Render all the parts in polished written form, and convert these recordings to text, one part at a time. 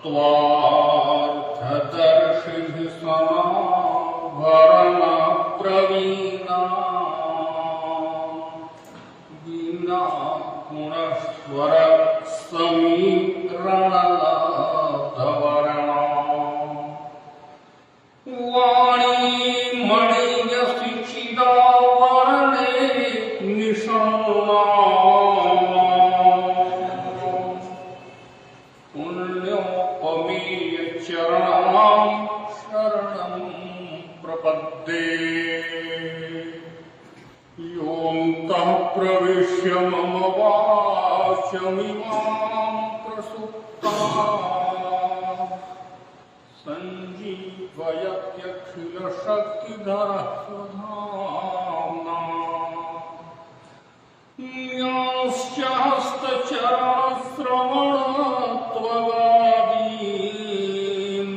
तत्त्वार्थदर्शिभिः समाभरणप्रवीणा वीणा गुणस्वरसमीकरणलब्धवर्णा वाणी मणियशिखिदावरणे निषण्णा पुण्योपमेय चरणं शरणं प्रपद्ये योऽन्तः प्रविश्य मम वाचमिमां प्रसुप्ताम् सञ्जीवयत्यखिलशक्तिधरः स्वधाम्ना यांश्च हस्तचरणश्रवणत्वगादीन्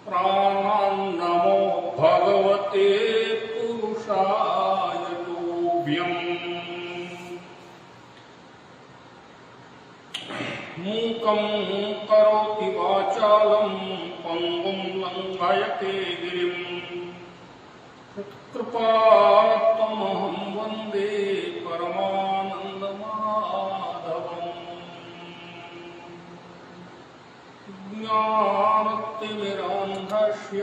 प्राणान् नमो भगवते पुरुषाय तुभ्यम् मूकं करोति वाचालं पंगुं लंघयते गिरिं कृपात्तमहं वन्दे परमानन्दमाधवम् ज्ञानतिमिरान्धस्य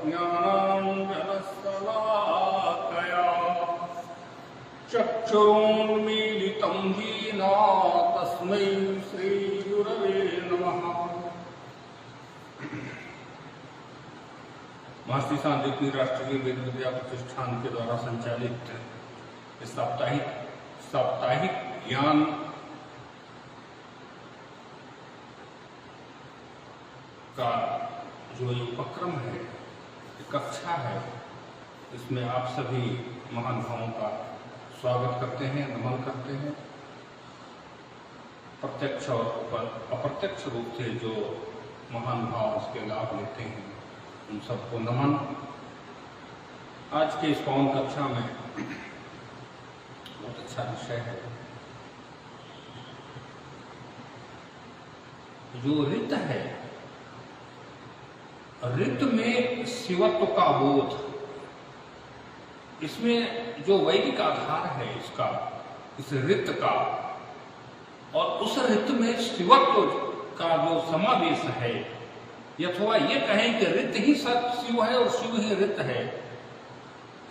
ज्ञानाञ्जनशलाकया चक्षुरुन्मीलितं येन तस्मै श्रीगुरवे नमः। महर्षि सांदीपनि राष्ट्रीय वेद विद्या प्रतिष्ठान के द्वारा संचालित साप्ताहिक ज्ञान का जो ये उपक्रम है, कक्षा है, इसमें आप सभी महानुभावों का स्वागत करते हैं, नमन करते हैं। प्रत्यक्ष और अप्रत्यक्ष रूप से जो महानुभाव इसके लाभ लेते हैं उन सबको नमन। आज के इस पावन कक्षा में बहुत अच्छा विषय है, जो ऋत है, ऋत में शिवत्व का बोध, इसमें जो वैदिक आधार है इसका, इस ऋत का, और उस ऋत में शिवत्व का जो समावेश है, अथवा ये कहें कि ऋत ही शिव है और शिव ही ऋत है,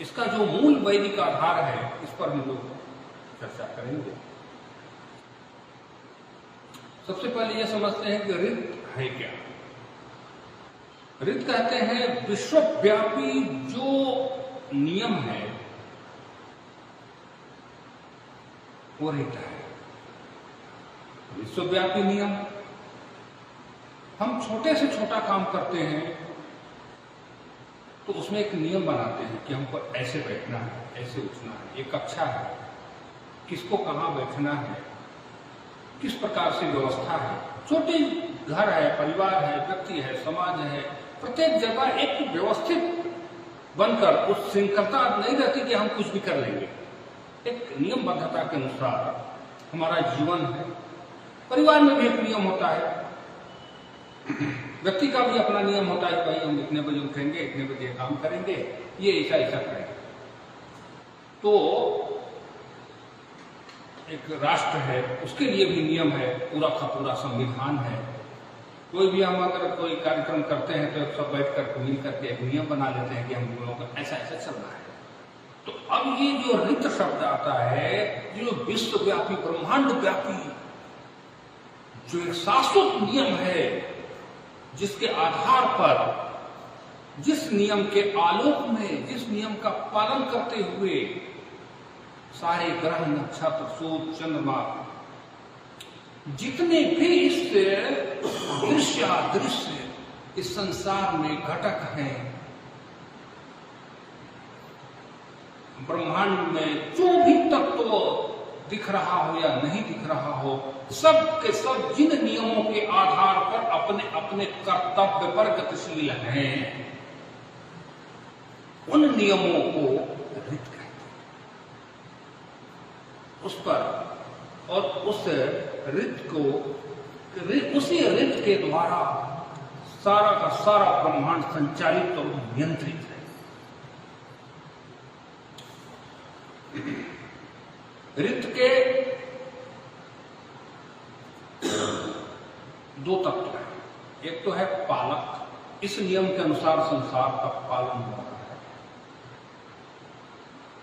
इसका जो मूल वैदिक आधार है, इस पर हम लोग चर्चा करेंगे। सबसे पहले ये समझते हैं कि ऋत है क्या। ऋत कहते हैं विश्वव्यापी जो नियम है वो ऋत है। विश्वव्यापी नियम, हम छोटे से छोटा काम करते हैं तो उसमें एक नियम बनाते हैं कि हमको ऐसे बैठना है, ऐसे उठना है, ये कक्षा है, किसको कहाँ बैठना है, किस प्रकार से व्यवस्था है। छोटे घर है, परिवार है, व्यक्ति है, समाज है, प्रत्येक जगह एक व्यवस्थित बनकर उस श्रृंखलता नहीं रहती कि हम कुछ भी कर लेंगे। एक नियमबद्धता के अनुसार हमारा जीवन है। परिवार में भी एक नियम होता है, व्यक्ति का भी अपना नियम होता है कि भाई हम इतने बजे उठेंगे, इतने बजे काम करेंगे, ये ऐसा ऐसा करेंगे। तो एक राष्ट्र है, उसके लिए भी नियम है, पूरा का पूरा संविधान है। कोई भी हम अगर कोई कार्यक्रम करते हैं तो सब बैठ कर मिल करके एक नियम बना लेते हैं कि हम लोगों को ऐसा ऐसा चलना है। तो अब ये जो ऋत शब्द आता है, जो विश्वव्यापी ब्रह्मांड व्यापी जो एक शाश्वत नियम है, जिसके आधार पर, जिस नियम के आलोक में, जिस नियम का पालन करते हुए सारे ग्रह, नक्षत्र, सूर्य, चंद्रमा, जितने भी इस दृश्य इस संसार में घटक हैं, ब्रह्मांड में जो भी तत्व दिख रहा हो या नहीं दिख रहा हो, सब के सब जिन नियमों के आधार पर अपने अपने कर्तव्य पर गतिशील हैं, उन नियमों को ऋत कहते हैं। उस पर और उस ऋत को उसी ऋत के द्वारा सारा का सारा ब्रह्मांड संचालित और नियंत्रित है। ऋत के दो तत्व हैं, एक तो है पालक, इस नियम के अनुसार संसार का पालन हो रहा है।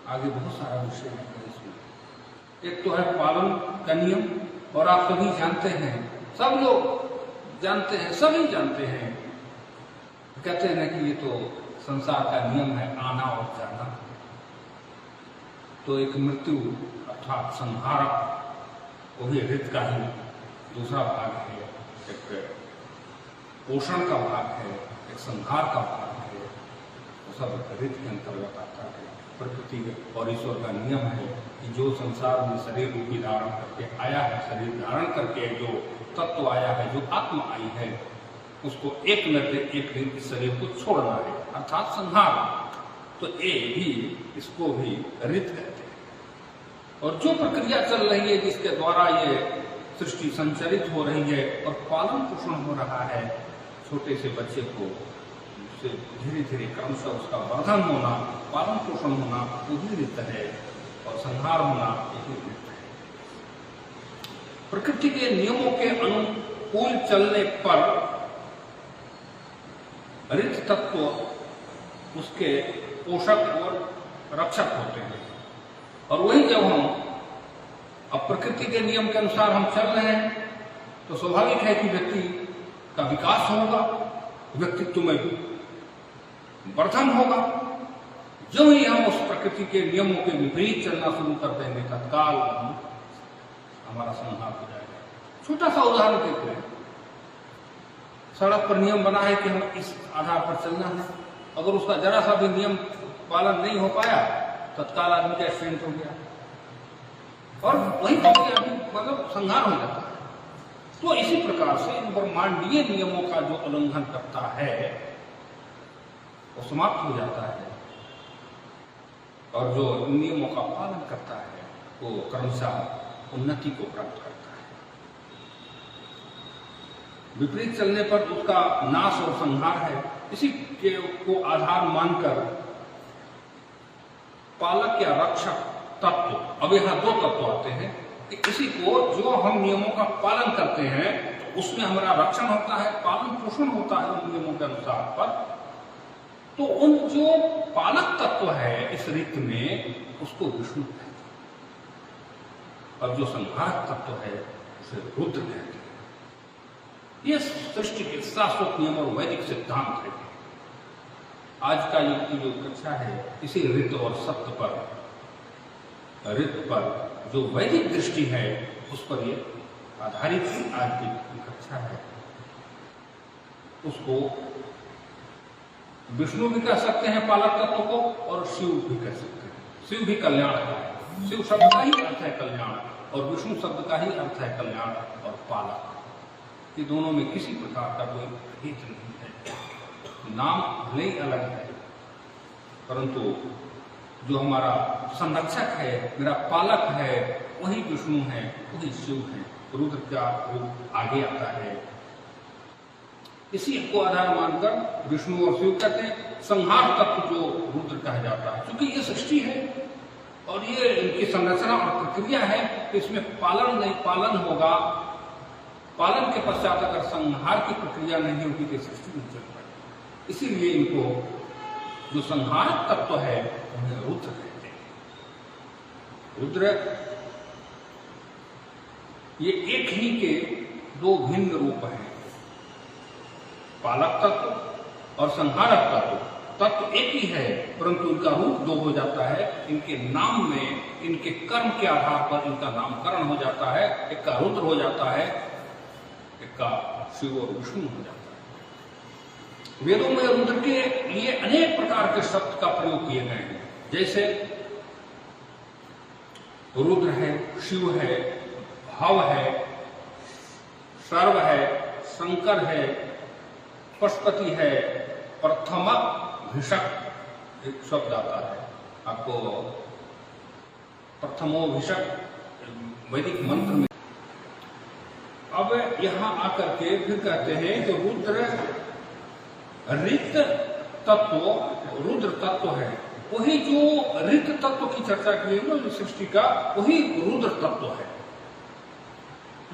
आगे बहुत सारा विषय है इसमें। एक तो है पालन का नियम, और आप सभी जानते हैं, सब लोग जानते हैं, सभी जानते हैं, कहते हैं ना कि ये तो संसार का नियम है, आना और जाना। तो एक मृत्यु अर्थात संहारक, वही ऋत का ही दूसरा भाग है, एक पोषण का भाग है, एक संहार का भाग है, वो सब ऋत के अंतर्गत आता है। प्रकृति और ईश्वर का नियम है कि जो संसार में शरीर रूपी धारण करके आया है, शरीर धारण करके जो तत्व आया है, जो आत्मा आई है, उसको एक न एक दिन इस शरीर को छोड़ना है, अर्थात संहार। तो ये भी, इसको भी ऋत कहते हैं। और जो प्रक्रिया चल रही है, जिसके द्वारा ये सृष्टि संचरित हो रही है और पालन पोषण हो रहा है, छोटे से बच्चे को धीरे धीरे क्रमशः उसका वर्धन होना, पालन पोषण होना, वो भी ऋत है, और संहार होना यही ऋत है। प्रकृति के नियमों के अनुकूल चलने पर ऋत तत्व उसके पोषक और रक्षक होते हैं। और वही जब हम अब प्रकृति के नियम के अनुसार हम चल रहे हैं, तो स्वाभाविक है कि व्यक्ति का विकास होगा, व्यक्तित्व में वर्धन होगा। जो ही हम उस प्रकृति के नियमों के विपरीत चलना शुरू कर देंगे, तत्काल हमारा संहार हो जाएगा। छोटा सा उदाहरण देते हैं, सड़क पर नियम बना है कि हम इस आधार पर चलना है, अगर उसका जरा सा भी नियम पालन नहीं हो पाया, तत्काल आदमी का एक्सीडेंट हो गया, और वही मतलब संहार हो जाता है। तो इसी प्रकार से इन ब्रह्मांडीय नियमों का जो उल्लंघन करता है, वो समाप्त हो जाता है, और जो नियमों का पालन करता है, वो क्रमशः उन्नति को प्राप्त करता है। विपरीत चलने पर उसका नाश और संहार है। इसी के को आधार मानकर पालक या रक्षक तत्व, अब यहाँ दो तत्व आते हैं कि इसी को जो हम नियमों का पालन करते हैं, तो उसमें हमारा रक्षण होता है, पालन पोषण होता है उन नियमों के अनुसार पर। तो उन जो पालक तत्व है इस ऋत में, उसको विष्णु कहते हैं, और जो संहारक तत्व है उसे रुद्र कहते हैं। ये सृष्टि के शाश्वत नियम और वैदिक सिद्धांत है। आज का जो कक्षा है, इसी ऋत और सत्य पर, ऋत पर जो वैदिक दृष्टि है, उस पर ये आधारित आज की कक्षा है। उसको विष्णु भी कह सकते हैं पालक तत्व को, और शिव भी कह सकते हैं। शिव भी कल्याण है, शिव शब्द का ही अर्थ है कल्याण, और विष्णु शब्द का ही अर्थ है कल्याण और पालक। ये दोनों में किसी प्रकार का कोई भेद नहीं है। नाम भले ही अलग है, परंतु जो हमारा संरक्षक है, मेरा पालक है, वही विष्णु है, वही शिव है। रुद्र का रूप आगे आता है। इसी को आधार मानकर विष्णु और शिव कहते हैं। संहार तत्व जो रुद्र कहा जाता है, क्योंकि ये सृष्टि है और ये इनकी संरचना और प्रक्रिया है, तो इसमें पालन नहीं पालन होगा। पालन के पश्चात अगर संहार की प्रक्रिया नहीं होगी तो सृष्टि नहीं चल पाएगी। इसीलिए इनको जो संहारक तत्व है उन्हें रुद्र कहते हैं। रुद्र ये एक ही के दो भिन्न रूप हैं, पालक तत्व और संहारक तत्व। तत्व एक ही है, परंतु इनका रूप दो हो जाता है। इनके नाम में, इनके कर्म के आधार पर इनका नामकरण हो जाता है। एक का रुद्र हो जाता है, एक का शिव और विष्णु हो जाता है। वेदों में रुद्र के लिए अनेक प्रकार के शब्द का प्रयोग किए गए हैं, जैसे रुद्र है, शिव है, भव है, सर्व है, शंकर है, पशुपति है, प्रथम भिषक एक शब्द आता है। आपको प्रथमो भिषक वैदिक मंत्र में। अब यहाँ आकर के फिर कहते हैं कि रुद्र ऋत तत्व, रुद्र तत्व है, वही जो ऋत तत्व की चर्चा की है ना सृष्टि का, वही रुद्र तत्व है।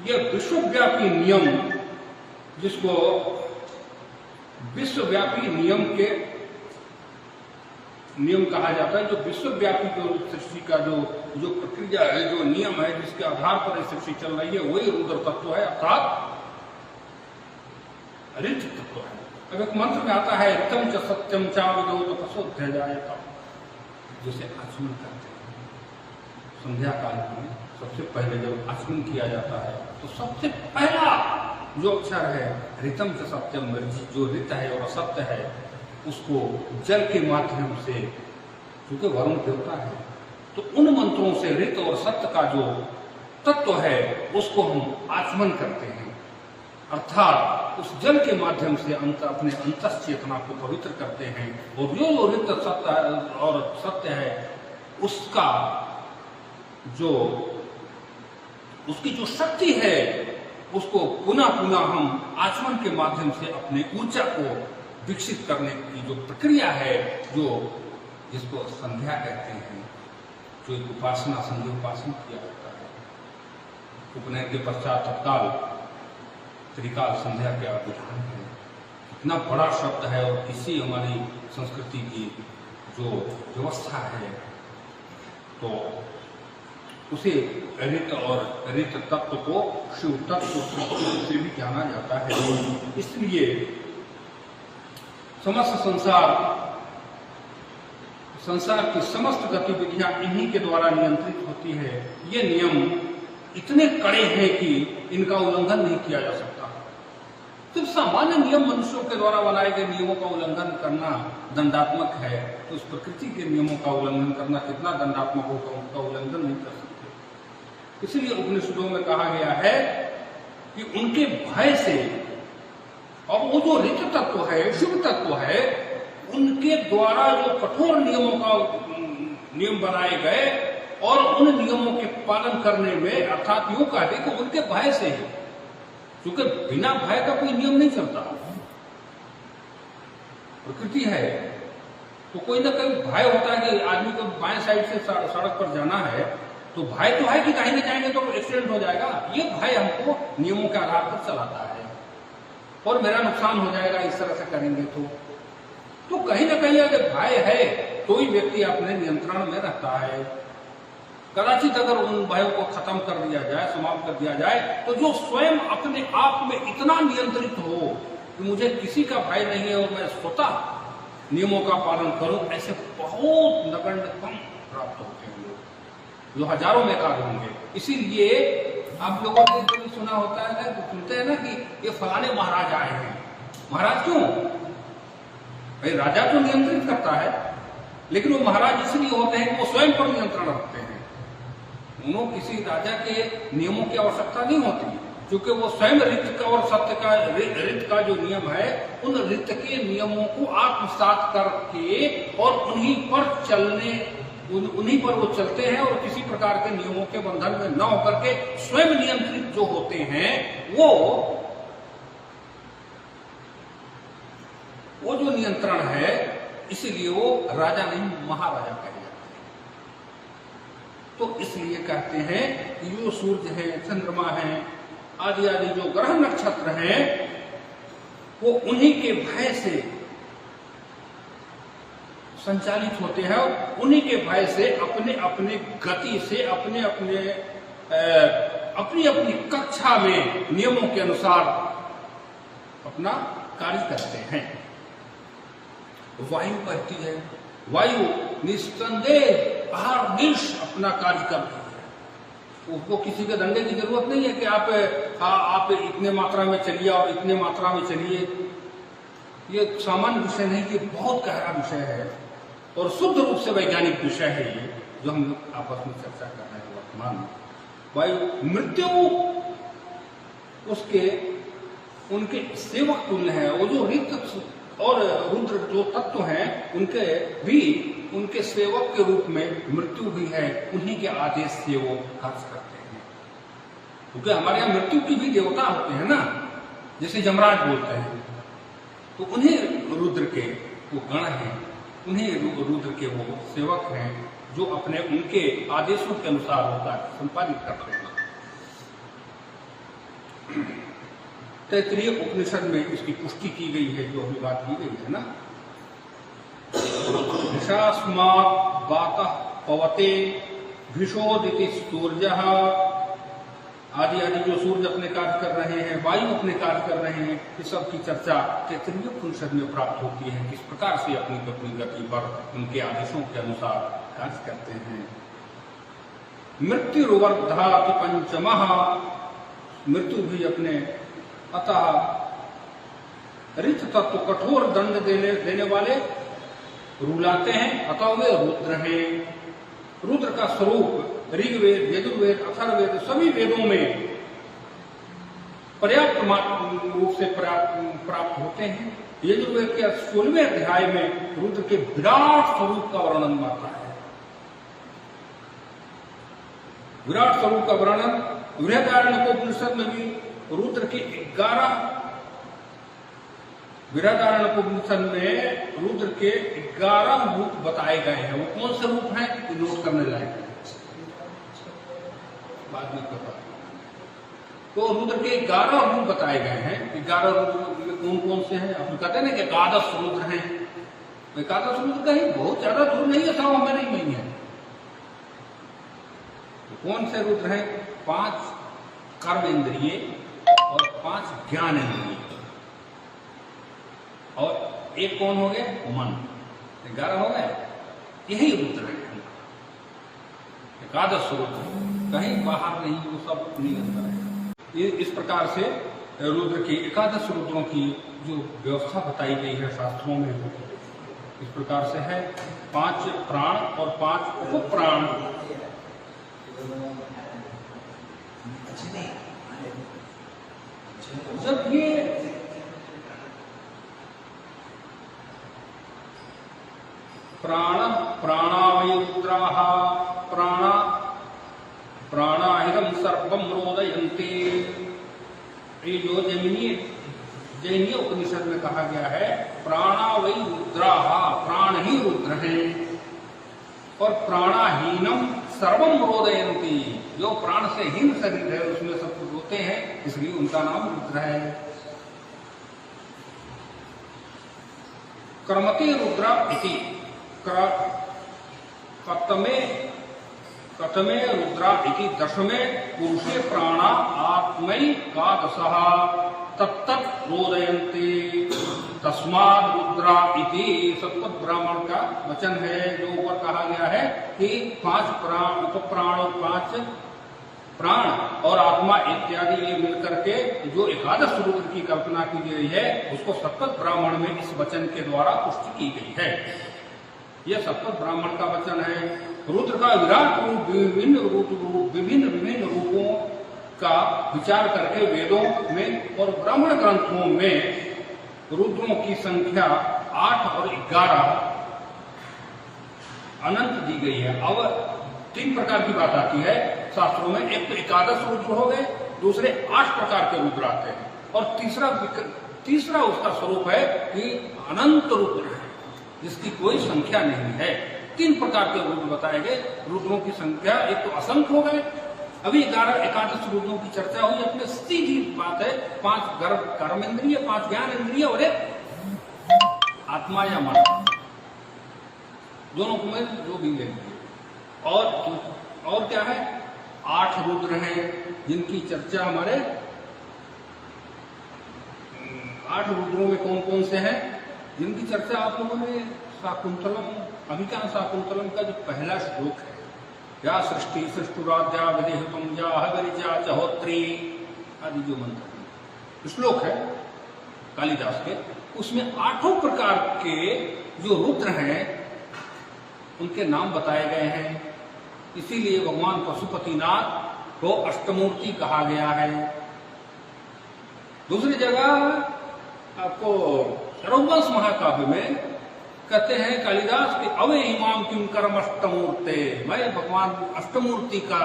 यह विश्वव्यापी नियम, जिसको विश्वव्यापी नियम कहा जाता है, जो विश्वव्यापी जो सृष्टि का जो प्रक्रिया है, जो नियम है, जिसके आधार पर सृष्टि चल रही है, वही रुद्र तत्व है, अर्थात ऋत तत्व है। अब एक मंत्र में आता है ऋतम च सत्यम चा विदो तपसोऽध्यजायत, जिसे आचमन करते हैं संध्या काल में। सबसे पहले जब आचमन किया जाता है तो सबसे पहला जो अक्षर है ऋतम च सत्यम, जो ऋत है और असत्य है, उसको जल के माध्यम से, क्योंकि वरुण देवता है, तो उन मंत्रों से ऋत और सत्य का जो तत्व है उसको हम आचमन करते हैं, अर्थात उस जल के माध्यम से अपने अंतस चेतना को पवित्र करते हैं। और जो ऋत सत्य और सत्य है उसका उसकी जो शक्ति है उसको पुनः पुनः हम आचमन के माध्यम से अपने ऊर्जा को विकसित करने की जो प्रक्रिया है, जिसको संध्या कहते हैं, जो एक उपासना, संध्या उपासना किया जाता है। उपनयन के पश्चात तत्काल त्रिकाल संध्या का विधान है। इतना बड़ा शब्द है और इसी हमारी संस्कृति की जो व्यवस्था है, तो उसे ऋत और ऋत तत्व को शिव तत्व से भी जाना जाता है। इसलिए समस्त संसार की समस्त गतिविधियां इन्हीं के द्वारा नियंत्रित होती है। ये नियम इतने कड़े हैं कि इनका उल्लंघन नहीं किया जा सकता। तो सामान्य नियम मनुष्यों के द्वारा बनाए गए नियमों का उल्लंघन करना दंडात्मक है, तो उस प्रकृति के नियमों का उल्लंघन करना कितना दंडात्मक होगा, उनका उल्लंघन नहीं कर सकते। इसलिए उपनिषदों में कहा गया है कि उनके भय से, और वो जो ऋत तत्व है, शुभ तत्व है, उनके द्वारा जो कठोर नियम बनाए गए और उन नियमों के पालन करने में, अर्थात यूं कहते कि उनके भय से है, क्योंकि बिना भय का कोई नियम नहीं चलता। प्रकृति है तो कोई ना कोई भय होता है कि आदमी को बाएं साइड से सड़क पर जाना है, तो भय तो है कि कहीं ना जाएंगे तो एक्सीडेंट हो जाएगा। ये भय हमको नियमों के आधार पर चलाता है और मेरा नुकसान हो जाएगा इस तरह से करेंगे तो कहीं ना कहीं अगर भय है तो ही व्यक्ति अपने नियंत्रण में रहता है। कदाचित अगर उन भयों को खत्म कर दिया जाए, समाप्त कर दिया जाए, तो जो स्वयं अपने आप में इतना नियंत्रित हो कि मुझे किसी का भय नहीं है और मैं स्वतः नियमों का पालन करूं, ऐसे बहुत नगण्य कम प्राप्त होते हैं लोग, जो हजारों में एकाध होंगे। इसीलिए आप लोगों ने कभी सुना होता है, सुनते हैं ना कि ये फलाने महाराज आए हैं। महाराज क्यों? भाई राजा तो नियंत्रित करता है, लेकिन वो महाराज इसलिए होते हैं कि वो स्वयं पर नियंत्रण रखते हैं। उनको किसी राजा के नियमों की आवश्यकता नहीं होती, क्योंकि वो स्वयं ऋत का और सत्य का, ऋत का जो नियम है, उन ऋत के नियमों को आत्मसात करके और उन्हीं पर वो चलते हैं और किसी प्रकार के नियमों के बंधन में न होकर के स्वयं नियंत्रित जो होते हैं, वो जो नियंत्रण है, इसीलिए वो राजा नहीं महाराजा कहे जाते हैं। तो इसलिए कहते हैं कि जो सूर्य है, चंद्रमा है, आदि आदि जो ग्रह नक्षत्र हैं, वो उन्हीं के भय से संचालित होते हैं और उन्हीं के भय से अपने अपने गति से अपनी अपनी कक्षा में नियमों के अनुसार अपना कार्य करते हैं। वायु कहती है, वायु निस्संदेह अहर्निश अपना कार्य करती है। उसको किसी के दंडे की जरूरत नहीं है कि आप इतने मात्रा में चलिए और इतने मात्रा में चलिए। ये सामान्य विषय नहीं, ये बहुत गहरा विषय है और शुद्ध रूप से वैज्ञानिक विषय है ये, जो हम लोग आपस में चर्चा कर रहे हैं वर्तमान में। वायु मृत्यु उनके सेवक तुल्य है। वो जो ऋत और रुद्र जो तत्व हैं, उनके सेवक के रूप में मृत्यु भी है, उन्हीं के आदेश से वो कार्य करते हैं। क्योंकि हमारे यहाँ मृत्यु की भी देवता होते हैं ना, जैसे यमराज बोलते हैं, तो उन्हें रुद्र के वो गण हैं, उन्हें रुद्र के वो सेवक हैं जो अपने उनके आदेशों के अनुसार होता है संपादित करते हैं। तैत्तिरीय उपनिषद में इसकी पुष्टि की गई है, जो अभी बात की गई है ना, ऋषास्मात् वातः पवते भिषोदिति सूर्यः आदि आदि, जो सूर्य अपने कार्य कर रहे हैं, वायु अपने कार्य कर रहे हैं, इस सब की चर्चा तैत्तिरीय उपनिषद में प्राप्त होती है, किस प्रकार से अपनी गति पर उनके आदेशों के अनुसार कार्य करते हैं। मृत्युर्वर्धाति पंचमः, मृत्यु भी अपने अतः ऋत तत्व कठोर दंड देने वाले रुलाते हैं, अतः वे रुद्र हैं। रुद्र का स्वरूप ऋग्वेद, यजुर्वेद, अथर्ववेद सभी वेदों में पर्याप्त रूप से प्राप्त होते हैं। यजुर्वेद के 16वें अध्याय में रुद्र के विराट स्वरूप का वर्णन आता है। विराट स्वरूप का वर्णन बृहदारण्यकोपनिषद में भी रुद्र के 11 बृहदारण्यकोपनिषद में रुद्र के 11 रूप बताए गए हैं। वो कौन से रूप हैं, नोट करने लायक है, बाद में पता। तो रुद्र के 11 रूप बताए गए हैं। 11 रूप में कौन कौन से हैं? आप कहते हैं ना कि एकादश रुद्र हैं, तो एकादश रुद्र कहीं बहुत ज्यादा दूर नहीं है, 100 में नहीं है। तो कौन से रुद्र हैं? 5 कर्म इंद्रिय और 5 ज्ञान इंद्रिय, और एक कौन हो गए? मन। 11 हो गए, यही रुद्र है। एकादश रुद्र कहीं बाहर नहीं, वो सब अपनी अंदर है। इस प्रकार से रुद्र की एकादश रुद्रों की जो व्यवस्था बताई गई है शास्त्रों में, इस प्रकार से है। 5 प्राण और 5 उपप्राण। जब ये प्राण प्राणावै रुद्राः प्राणाहिदं सर्वं रोदयन्ति, ये जो जैनीय उपनिषद में कहा गया है, प्राणावै रुद्राः, प्राण ही रुद्र हैं, और प्राणाहीनम सर्वम रोदयन्ति, जो प्राण से हीन शरीर है उसमें सब कुछ रोते हैं, इसलिए उनका नाम रुद्र है। कर्मते रुद्रा इति, कतमे रुद्रा इति 10वें पुरुषे प्राणा आत्मैकादशः तत्तत् रोदयन्ति तस्माद् रुद्रा इति। सतपथ ब्राह्मण का वचन है, जो ऊपर कहा गया है कि 5 प्राण, उपप्राण और 5 प्राण और आत्मा इत्यादि ये मिलकर के जो एकादश रुद्र की कल्पना की गई है, उसको सतपथ ब्राह्मण में इस वचन के द्वारा पुष्टि की गई है। यह सतपथ ब्राह्मण का वचन है। रुद्र का विराट रूप, विभिन्न रूपों का विचार करके वेदों में और ब्राह्मण ग्रंथों में रुद्रों की संख्या 8 और 11 अनंत दी गई है। अब 3 प्रकार की बात आती है शास्त्रों में। एक तो एकादश रुद्र हो गए, दूसरे 8 प्रकार के रुद्र आते हैं, और तीसरा उसका स्वरूप है कि अनंत रुद्र है, जिसकी कोई संख्या नहीं है। 3 प्रकार के रुद्र बताए गए। रुद्रों की संख्या एक तो असंख्य हो गए। अभी 11 एकादश रुद्रों की चर्चा हुई, अपने सीधी बात है। 5 कर्म इंद्रिय, 5 ज्ञान इंद्रिय और 1 आत्मा या मन, दोनों को में जो भी लेंगे। और क्या है? 8 रुद्र हैं, जिनकी चर्चा हमारे 8 रुद्रों में कौन कौन से हैं, जिनकी चर्चा आप लोगों ने शाकुंतलम, अभिज्ञान शाकुंतलम का जो पहला श्लोक है, या सृष्टि सृष्टुराध्या विदेहतम या हरिजा चहोत्री आदि जो मंत्र श्लोक है कालिदास के, उसमें 8 प्रकार के जो रुद्र हैं उनके नाम बताए गए हैं। इसीलिए भगवान पशुपतिनाथ को अष्टमूर्ति कहा गया है। दूसरी जगह आपको रघुवंश महाकाव्य में कहते हैं कालिदास कि अवे इमाम किम कर्म अष्टमूर्ते, मैं भगवान अष्टमूर्ति का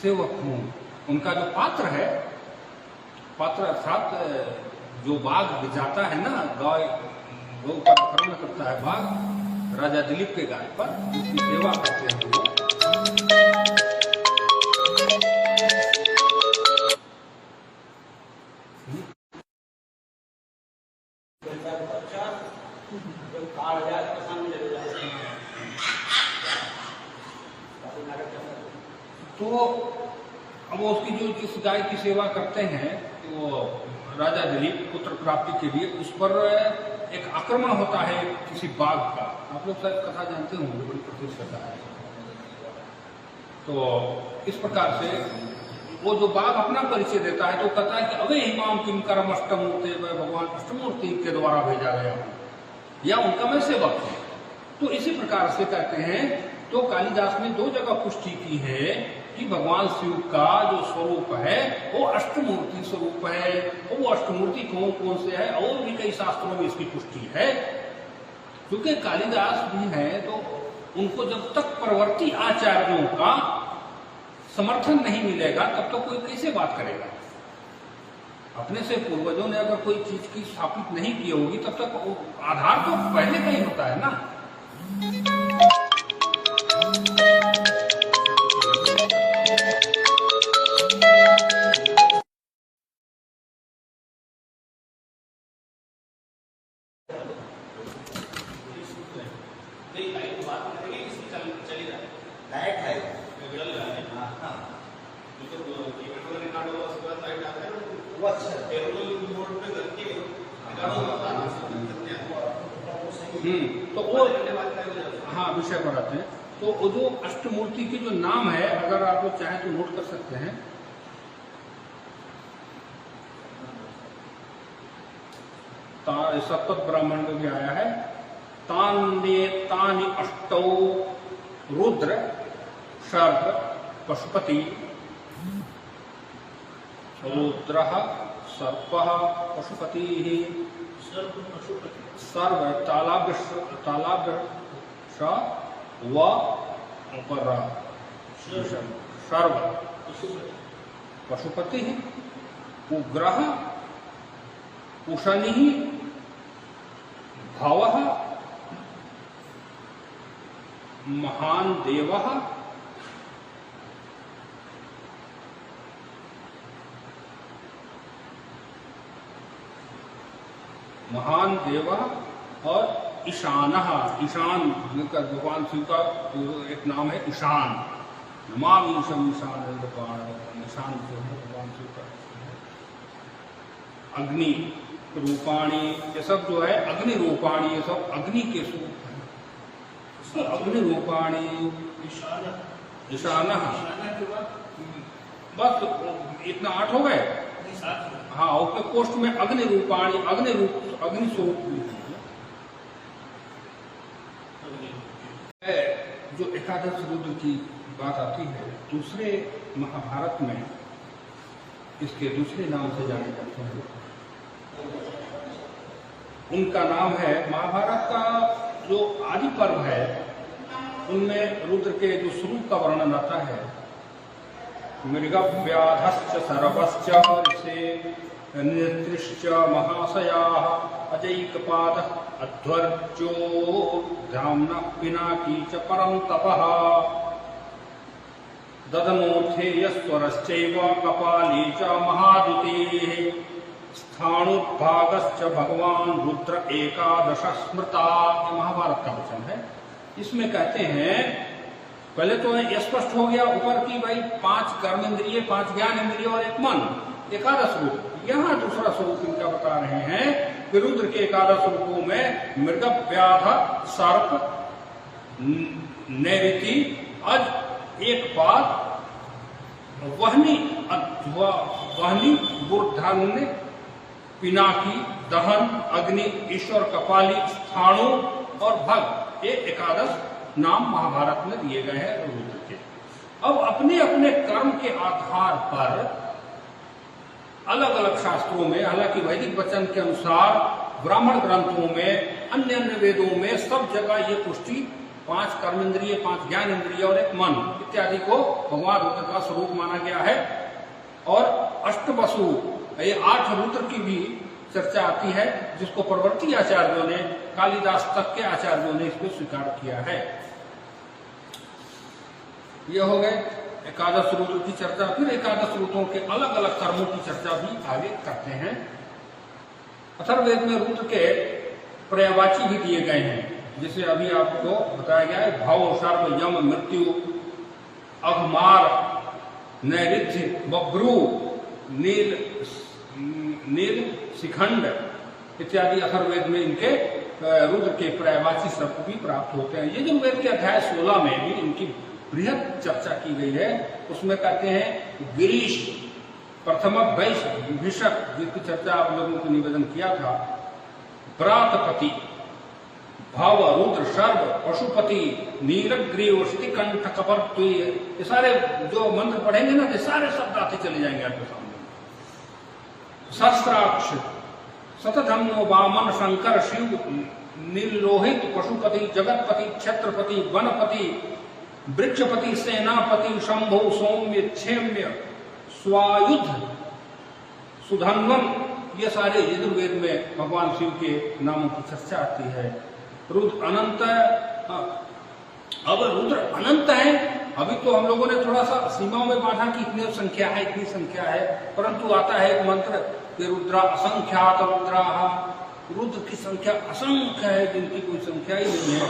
सेवक हूं। उनका जो पात्र है, पात्र अर्थात जो बाघ जाता है ना, गौ का आक्रमण करता है बाघ, राजा दिलीप के गाय पर, उसकी सेवा करते हैं वो। तो अब उसकी जो जिस गाय की सेवा करते हैं वो राजा दिलीप पुत्र प्राप्ति के लिए, उस पर एक आक्रमण होता है किसी बाघ का। आप लोग शायद कथा जानते होंगे, बड़ी प्रसिद्ध कथा है। तो इस प्रकार से वो जो बाघ अपना परिचय देता है तो कहता है कि अवे हिमाम किंकरम अष्टमूर्ति, भगवान अष्टमूर्ति के द्वारा भेजा गया हूं या उनका मैं सेवक हूं। तो इसी प्रकार से कहते हैं। तो कालिदास ने दो जगह पुष्टि की है कि भगवान शिव का जो स्वरूप है वो अष्टमूर्ति स्वरूप है। वो अष्टमूर्ति कौन कौन से है, और भी कई शास्त्रों में इसकी पुष्टि है। क्योंकि कालिदास भी है तो उनको जब तक परवर्ती आचार्यों का समर्थन नहीं मिलेगा तब तो कोई कैसे बात करेगा। अपने से पूर्वजों ने अगर कोई चीज की स्थापित नहीं की होगी तब तक आधार तो पहले का ही होता है ना। तो वो हाँ विषय पर आते हैं। तो वो जो अष्टमूर्ति के जो नाम है, अगर आप लोग चाहें तो नोट कर सकते हैं। सप्तक ब्राह्मण में भी आया है, तानि अष्टौ रुद्र सर्प पशुपति, रुद्रः सर्पः पशुपतिः, सर्व तालाब्य व सर्व पशुपति, उग्रः उशनिः भवः महान देवः, महान देवः और ईशानः। ईशान भगवान शिव का एक नाम है ईशान। नमामि ईशम ईशान, ईशान जो है भगवान शिव का। अग्नि रूपाणी, ये सब जो है अग्नि रूपाणी, ये सब अग्नि के स्वरूप है। अग्नि रूपाणी ईशानः, बस इतना 8 हो गए। हाँ, उसके कोष्ठ में अग्नि रूपाणी, अग्नि स्वरूप जो एकादश रुद्र की बात आती है दूसरे महाभारत में, इसके दूसरे नाम से जाने जाते हैं। उनका नाम है, महाभारत का जो आदि पर्व है उनमें रुद्र के जो स्वरूप का वर्णन आता है। मृगव्याधश्च सर्वश्च नेत्रिश्च महाशयाः अजैकपादः अध्वर्यो धाम्नः पिनाकी च परं तपः ददनोऽथेयस्वरश्चैव कपाली च महादुतेः स्थाणुर्भागश्च भगवान रुद्र एकादश स्मृता। महाभारत का वचन है। इसमें कहते हैं, पहले तो ये स्पष्ट हो गया ऊपर की भाई 5 कर्म इंद्रिय, 5 ज्ञान इंद्रिय और 1 मन, एकादश रूप। यहाँ दूसरा स्वरूप इनका बता रहे हैं कि रुद्र के एकादश रूपों में मृग व्याध सर्प नैऋति अज एक पाद वहनी बुर्धन्य पिनाकी दहन अग्नि ईश्वर कपाली स्थाणु और भग, ये एकादश नाम महाभारत में दिए गए हैं रुद्र के। अब अपने अपने कर्म के आधार पर अलग अलग शास्त्रों में, हालांकि वैदिक वचन के अनुसार ब्राह्मण ग्रंथों में, अन्य अन्य वेदों में सब जगह ये पुष्टि 5 कर्म इंद्रिय, 5 ज्ञान इंद्रिय और 1 मन इत्यादि को भगवान रुद्र का स्वरूप माना गया है। और अष्टवसु, ये 8 रुद्र की भी चर्चा आती है, जिसको परवर्ती आचार्यों ने, कालिदास तक के आचार्यों ने इसको स्वीकार किया है। ये हो गए एकादश रुद्र की चर्चा। फिर एकादश रुद्रों के अलग अलग कर्मों की चर्चा भी आगे करते हैं। अथर्ववेद में रुद्र के पर्यायवाची भी दिए गए हैं, जिसे अभी आपको बताया गया है। भाव, सर्व, यम, मृत्यु, अघमार, नैऋत्य, बब्रू, नील, शिखंड इत्यादि अथर्ववेद में इनके रुद्र के पर्यायवाची शब्द भी प्राप्त होते हैं। यजुर्वेद के अध्याय 16 में भी इनकी बृहद चर्चा की गई है। उसमें कहते हैं गिरीश, प्रथम वैश्य, विषक, जिसकी चर्चा आप लोगों को निवेदन किया था, व्रातपति, भाव, रुद्र, सर्व, पशुपति, नीलग्रीव, शितिकंठ, कपर्तुय, ये सारे जो मंत्र पढ़ेंगे ना, ये सारे शब्द आते चले जाएंगे आपके सामने। सहस्राक्ष, शतधन्नो, वामन, शंकर, शिव, नीलोहित, पशुपति, जगतपति, छत्रपति, वनपति, वृक्षपति, सेनापति, शंभु, सौम्य, क्षेम्य, स्वायुध, सुधन्वन, ये सारे यजुर्वेद में भगवान शिव के नामों की चर्चा आती है। रुद्र अनंत, अब रुद्र अनंत है। अभी तो हम लोगों ने थोड़ा सा सीमाओं में बांधा कि इतनी संख्या है, इतनी संख्या है, परंतु आता है एक मंत्र कि रुद्रा असंख्यात रुद्राः, रुद्र की संख्या असंख्य है, जिनकी कोई संख्या ही नहीं है,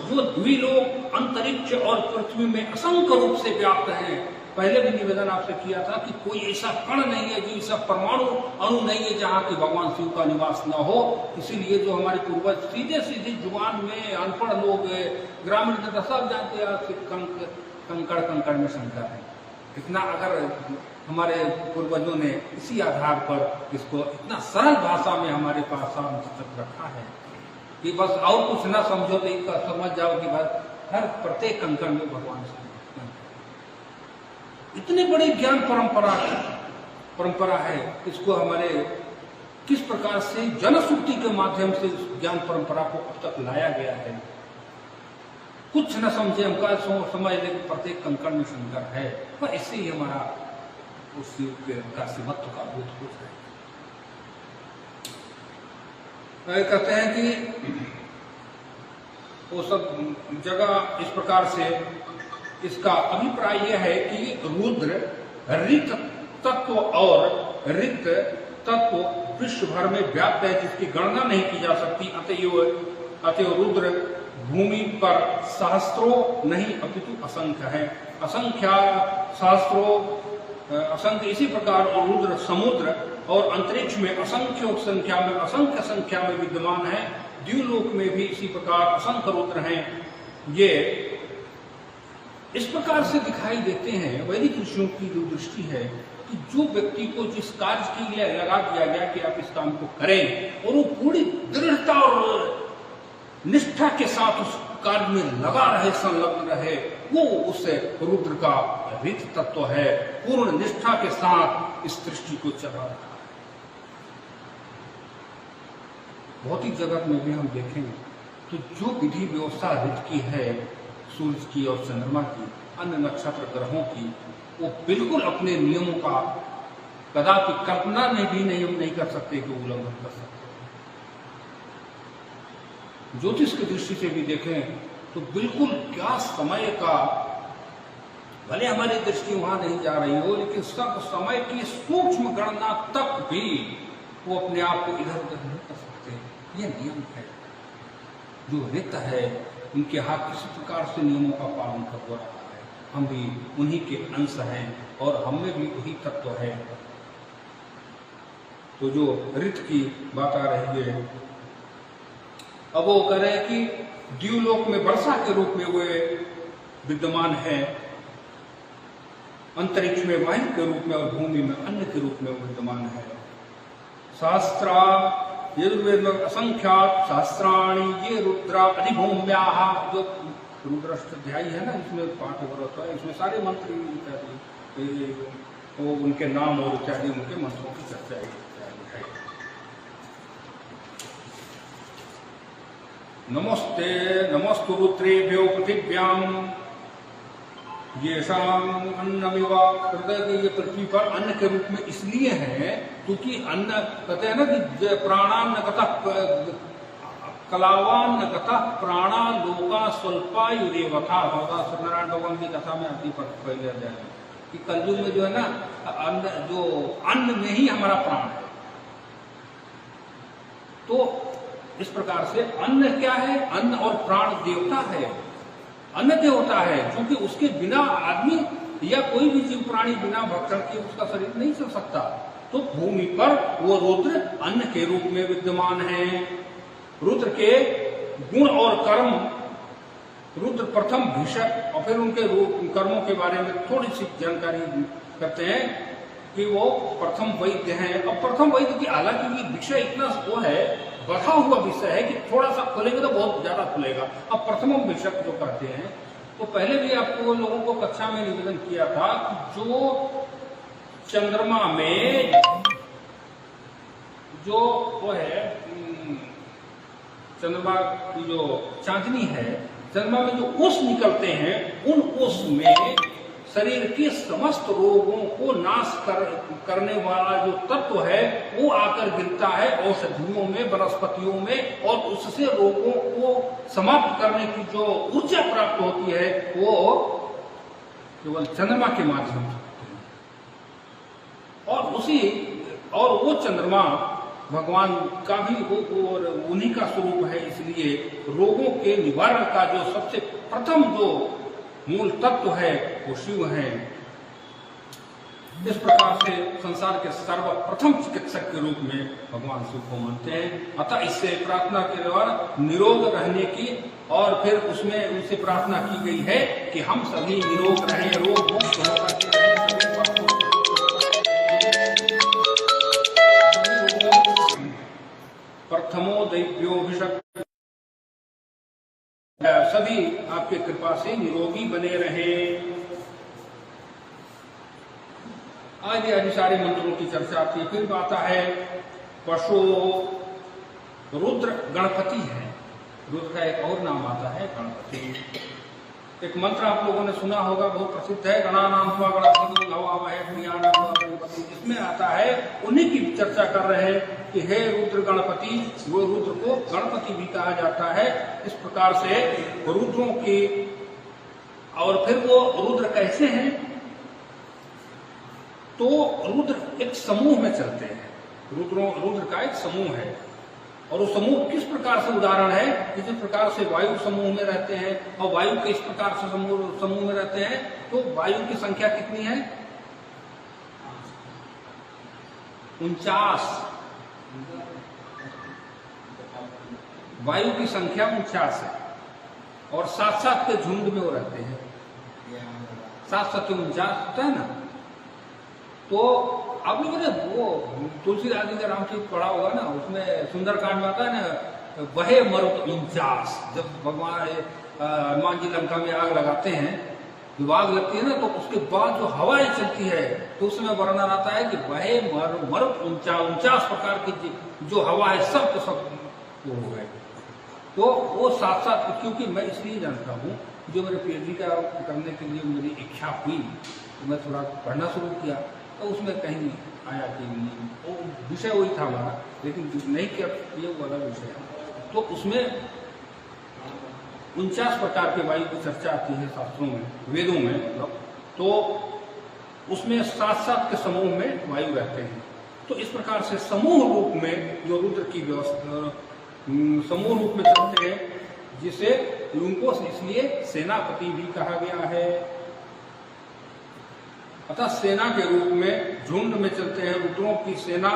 जो द्विलोक, अंतरिक्ष और पृथ्वी में असंख्य रूप से व्याप्त है। पहले भी निवेदन आपसे किया था कि कोई ऐसा कण नहीं है, जो ऐसा परमाणु अणु नहीं है जहाँ की भगवान शिव का निवास न हो। इसीलिए जो हमारे पूर्वज सीधे सीधे जुबान में, अनपढ़ लोग, ग्रामीण जनता सब जानते हैं कंकड़ कंकड़ में शंकर है। इतना अगर हमारे पूर्वजों ने इसी आधार पर इसको इतना सरल भाषा में हमारे पास तक रखा है कि बस और कुछ ना समझो तो इसका समझ जाओ कि बस हर प्रत्येक कंकड़ में भगवान शिव। इतनी बड़ी ज्ञान परंपरा है, इसको हमारे किस प्रकार से जनश्रुति के माध्यम से ज्ञान परंपरा को अब तक लाया गया है। कुछ न समझे हमका समझ ले प्रत्येक कंकड़ में शंकर है, पर इससे ही हमारा उस महत्व का बोध होता है। कहते हैं कि वो सब जगह इस प्रकार से इसका अभिप्राय यह है कि रुद्र ऋत तत्व और ऋत तत्व विश्व भर में व्याप्त है, जिसकी गणना नहीं की जा सकती। अतएव रुद्र भूमि पर सहस्त्रों नहीं अपितु असंख्य है। असंख्या सहस्त्रों असंख्य, इसी प्रकार रुद्र समुद्र और अंतरिक्ष में असंख्य संख्या में विद्यमान है। द्युलोक में भी इसी प्रकार असंख्य रुद्र हैं। ये इस प्रकार से दिखाई देते हैं। वैदिक ऋषियों की जो दृष्टि है कि जो व्यक्ति को जिस कार्य के लिए लगा दिया गया कि आप इस काम को करें और वो पूरी दृढ़ता और निष्ठा के साथ उस कार्य में लगा रहे, संलग्न रहे, वो उस रुद्र का ऋत तत्व है। पूर्ण निष्ठा के साथ इस दृष्टि को चला रहा है। भौतिक जगत में भी हम देखेंगे तो जो विधि व्यवस्था ऋत की है, सूर्य की और चंद्रमा की, अन्य नक्षत्र ग्रहों की, वो बिल्कुल अपने नियमों का कदापि कल्पना में भी नहीं कर सकते कि उल्लंघन कर सकते। ज्योतिष की दृष्टि से भी देखें तो बिल्कुल क्या समय का, भले हमारी दृष्टि वहां नहीं जा रही हो, लेकिन सब समय की सूक्ष्म गणना तक भी वो अपने आप को इधर उधर नहीं कर सकते। ये नियम है। जो ऋत है उनके हाथ किसी प्रकार से नियमों का पालन कर रहा है। हम भी उन्हीं के अंश हैं और हम में भी वही तत्व है। तो जो ऋत की बात आ रही है, अब वो कह रहे हैं कि द्युलोक में वर्षा के रूप में वे विद्यमान है, अंतरिक्ष में वायु के रूप में और भूमि में अन्न के रूप में विद्यमान है। शास्त्रा यजुर्वेद में असंख्यात सहस्राणी ये रुद्रा अधिभूम्याः, जो रुद्राष्टाध्यायी है ना, इसमें पाठ हो रहा है, इसमें सारे मंत्र इत्यादि वो उनके नाम और इत्यादि उनके मंत्रों की चर्चा है। नमस्ते नमस्तु रुद्रेभ्यो पृथिव्याम ये शाम अन्नमिवा, हृदय के ये पृथ्वी पर अन्न के रूप में इसलिए है क्योंकि अन्न कहते हैं ना कि प्राणान्न कथा कलावान्न कथा प्राणा लोका स्वल्पायुरेवथा, भगवान सत्यनारायण भगवान की कथा में आती पहले अध्याय में कि कलयुग में जो है ना अन्न में ही हमारा प्राण है। तो इस प्रकार से अन्न क्या है, अन्न और प्राण देवता है, अन्न देवता है, क्योंकि उसके बिना आदमी या कोई भी जीव प्राणी बिना भक्षण के उसका शरीर नहीं चल सकता। तो भूमि पर वो रुद्र अन्न के रूप में विद्यमान है। रुद्र के गुण और कर्म, रुद्र प्रथम भीषक, और फिर उनके कर्मों के बारे में थोड़ी सी जानकारी करते हैं कि वो प्रथम वैद्य हैं। अब प्रथम वैद्य की हालांकि ये विषय इतना वो है, बढ़ा हुआ विषय है कि थोड़ा सा खुलेगा तो बहुत ज्यादा खुलेगा। अब प्रथम विषय जो कहते हैं, तो पहले भी आपको लोगों को कक्षा में निवेदन किया था कि जो चंद्रमा में जो वो है, चंद्रमा की जो चांदनी है, चंद्रमा में जो कोष निकलते हैं, उन कोष में शरीर के समस्त रोगों को नाश करने वाला जो तत्व है वो आकर गिरता है औषधियों में, वनस्पतियों में, और उससे रोगों को समाप्त करने की जो ऊर्जा प्राप्त होती है वो केवल चंद्रमा के माध्यम से होती है। और वो चंद्रमा भगवान का भी वो और उन्हीं का स्वरूप है, इसलिए रोगों के निवारण का जो सबसे प्रथम जो मूल तत्व है वो शिव है। इस प्रकार से संसार के सर्वप्रथम चिकित्सक के रूप में भगवान शिव को मानते हैं। अतः इससे प्रार्थना के द्वारा निरोग रहने की, और फिर उसमें उनसे प्रार्थना की गई है कि हम सभी निरोग रहें, रोग मुक्त होकर के रहें, प्रथमो दैव्योभिषक, सभी आपके कृपा से निरोगी बने रहे। आदि आदि सारे मंत्रों की चर्चा आती है। फिर आता है पशु, रुद्र गणपति है। रुद्र का एक और नाम आता है गणपति। एक मंत्र आप लोगों ने सुना होगा, बहुत प्रसिद्ध है, गणानाम त्वा गणपति हवामहे प्रियाणाम गणपति। इसमें आता है, उन्हीं की चर्चा कर रहे हैं कि हे रुद्र गणपति, वो रुद्र को गणपति भी कहा जाता है। इस प्रकार से रुद्रों की, और फिर वो रुद्र कैसे हैं, तो रुद्र एक समूह में चलते हैं। रुद्र का एक समूह है, और वो समूह किस प्रकार से उदाहरण है कि जिस प्रकार से वायु समूह में रहते हैं, और वायु के इस प्रकार से समूह में रहते हैं, तो वायु की संख्या कितनी है? 49। वायु की संख्या 49 है, और 7-7 के झुंड में वो रहते हैं। 7-7 के 49 होता है ना। तो आप लोगों ने वो तुलसीदास जी का रामचरित पढ़ा होगा ना, उसमें सुंदरकांड में आता है ना, वहे मरुत 49। जब भगवान हनुमान जी लंका में आग लगाते हैं, जब आग लगती है ना, तो उसके बाद जो हवाएं चलती है, तो उसमें वर्णन आता है कि वहे मरुत 49 प्रकार की जो हवा है, सब के सब वो हो गए। तो वो 7-7, क्योंकि मैं इसलिए जानता हूँ, जो मेरे पीएचडी का करने के लिए मेरी इच्छा हुई, तो मैं थोड़ा पढ़ना शुरू किया, तो उसमें कहीं आया कि वो विषय वही था हमारा, लेकिन नहीं किया ये वो अलग विषय है। तो उसमें 49 प्रकार के वायु की चर्चा आती है शास्त्रों में, वेदों में। तो उसमें 7-7 के समूह में वायु रहते हैं। तो इस प्रकार से समूह रूप में जो रुद्र की व्यवस्था समूह रूप में चलते हैं, जिसे उनको इसलिए सेनापति भी कहा गया है। अतः सेना के रूप में झुंड में चलते हैं रुद्रों की सेना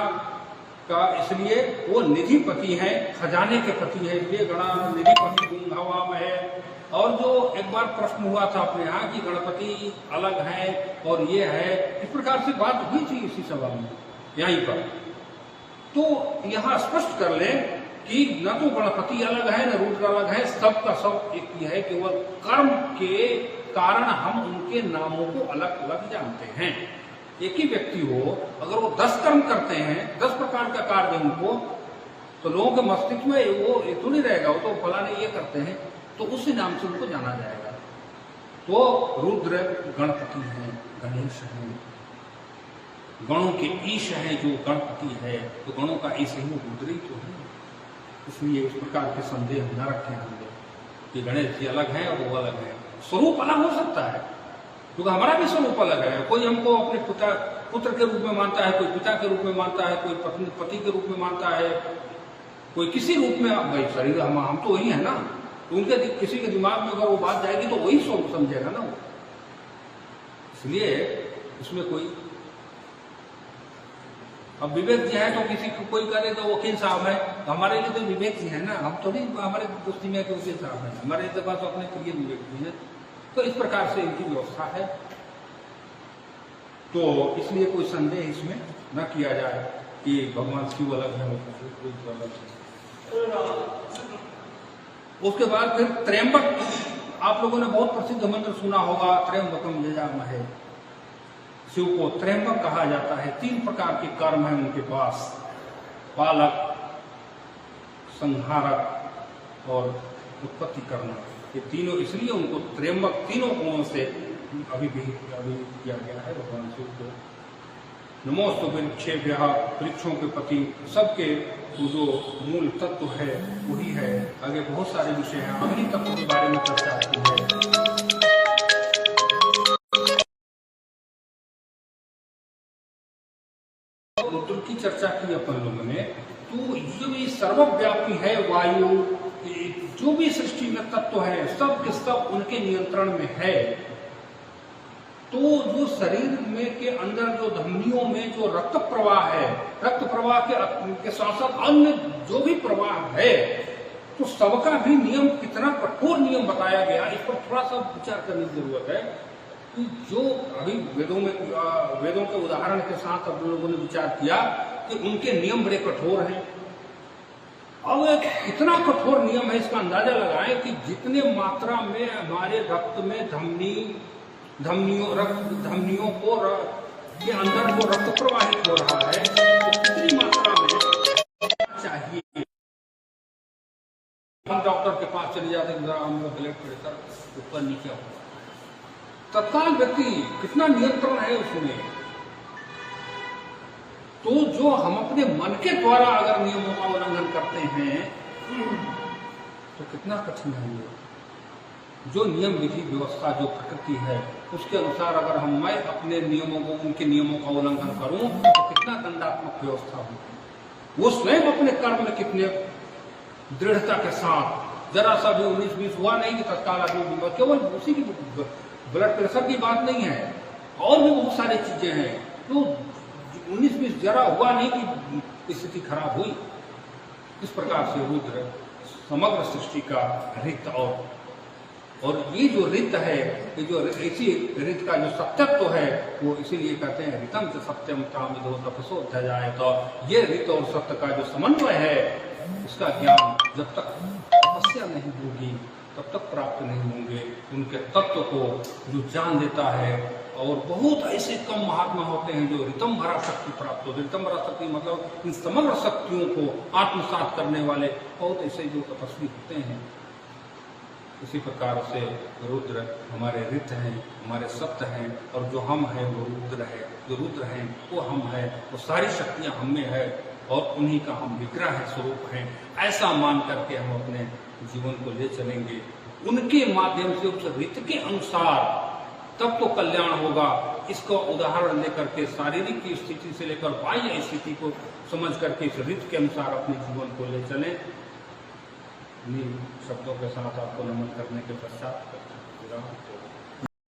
का, इसलिए वो निधिपति हैं, खजाने के पति है, इसलिए गणा निधिपति गुण हवा में है। और जो एक बार प्रश्न हुआ था अपने यहाँ कि गणपति अलग है और ये है, इस प्रकार से बात हुई थी इसी सभा में यहीं पर। तो यहाँ स्पष्ट कर लें कि न तो गणपति अलग है, न रुद्र अलग है, सबका सब एक ही है। केवल कर्म के कारण हम उनके नामों को अलग अलग जानते हैं। एक ही व्यक्ति हो, अगर वो 10 कर्म करते हैं, 10 प्रकार का कार्य उनको, तो लोगों के मस्तिष्क में वो तो नहीं रहेगा, वो तो फलाने ये करते हैं, तो उसी नाम से उनको जाना जाएगा। तो रुद्र गणपति हैं, गणेश हैं, गणों के ईश हैं, जो गणपति है तो गणों का ईश ही रुद्र ही तो है। इसलिए उस प्रकार के संदेह न रखें हम लोग कि गणेश जी अलग हैं और वो अलग है। स्वरूप अलग हो सकता है क्योंकि हमारा भी स्वरूप अलग है। कोई हमको अपने पुत्र के रूप में मानता है, कोई पिता के रूप में मानता है, कोई पति के रूप में मानता है, कोई किसी रूप में। भाई शरीर हम तो वही है ना, तो उनके किसी के दिमाग में अगर वो बात जाएगी तो वही स्वरूप समझेगा ना वो। इसलिए इसमें कोई अब विवेक जी है तो किसी को कोई करे तो वकील साहब है, तो हमारे लिए तो विवेक जी है ना, हम थोड़ी हमारे दोस्ती में वकील साहब है, हमारे पास अपने प्रिय विवेक जी है। तो इस प्रकार से इनकी व्यवस्था है। तो इसलिए कोई संदेह इसमें न किया जाए कि भगवान शिव अलग है अलग है। उसके बाद फिर त्रयंबक, आप लोगों ने बहुत प्रसिद्ध मंत्र सुना होगा, त्रयंबकम यजामहे। शिव को त्रयंबक कहा जाता है। 3 प्रकार के कर्म हैं उनके पास, पालक, संहारक और उत्पत्ति करना। ये तीनों, इसलिए उनको त्रयंबक तीनों गुणों से अभी किया गया है भगवान शिव को। नमोस्तु वृक्षेभ्यः, वृक्षों के पति, सबके जो मूल तत्व है वही है। आगे बहुत सारे विषय हैं, अग्नि तत्व के बारे में चर्चा आती है। रुद्र की चर्चा की अपन लोगों ने, तो जो भी सर्वव्यापी है वायु, जो भी सृष्टि में तत्व है सब के सब उनके नियंत्रण में है। तो जो शरीर में के अंदर जो धमनियों में जो रक्त प्रवाह है, रक्त प्रवाह के साथ साथ अन्य जो भी प्रवाह है, तो सबका भी नियम कितना कठोर नियम बताया गया, इस पर थोड़ा सा विचार करने की जरूरत है। कि जो अभी वेदों के उदाहरण के साथ अब लोगों ने विचार किया कि उनके नियम बड़े कठोर हैं। अब इतना कठोर नियम है, इसका अंदाजा लगाएं कि जितने मात्रा में हमारे रक्त में धमनियों को के अंदर जो रक्त प्रवाहित हो रहा है, तो कितनी मात्रा में चाहिए। हम डॉक्टर के पास चले जाते हैं, हम ब्लड प्रेशर ऊपर नीचे होगा, तत्काल व्यक्ति कितना नियंत्रण है उसमें। तो जो हम अपने मन के द्वारा अगर नियमों का उल्लंघन करते हैं तो कितना कठिन है ये। जो नियम विधि व्यवस्था जो प्रकृति है उसके अनुसार अगर मैं अपने नियमों को, उनके नियमों का उल्लंघन करूं तो कितना दंडात्मक व्यवस्था होगी। वो स्वयं अपने कर्म में कितने दृढ़ता के साथ, जरा सा भी 19-20 हुआ नहीं कि तत्काल आदमी, केवल उसी की ब्लड प्रेशर की बात नहीं है, और भी बहुत सारी चीजें हैं। तो 19-20 जरा हुआ नहीं कि स्थिति खराब हुई। इस प्रकार से रुद्र समग्र सृष्टि का रित, और ये जो रित है, ये जो इसी रित का जो सत्यत्व है, वो इसीलिए कहते हैं रितम च सत्यम तामिदो तपसो ध्याय। तो ये रित और सत्य का जो समन्वय है, इसका ज्ञान जब तक तपस्या नहीं होगी तब तक प्राप्त नहीं होंगे। उनके तत्व को जो जान लेता है, और बहुत ऐसे कम महात्मा होते हैं जो रितम भरा शक्ति प्राप्त होते। रितम भरा शक्ति मतलब इन समग्र शक्तियों को आत्मसात करने वाले बहुत ऐसे जो तपस्वी होते हैं। इसी प्रकार से रुद्र हमारे रित हैं, हमारे सत्य हैं, और जो हम हैं वो रुद्र है। जो रुद्र हैं वो हम हैं, वो सारी शक्तियां हम में है, और उन्हीं का हम विग्रह है, स्वरूप हैं। ऐसा मान करके हम अपने जीवन को ले चलेंगे उनके माध्यम से, उस रित के अनुसार, तब तो कल्याण होगा। इसका उदाहरण लेकर के शारीरिक की स्थिति से लेकर बाह्य स्थिति को समझ करके इस रित के अनुसार अपने जीवन को ले चलें। शब्दों के साथ आपको नमन करने के पश्चात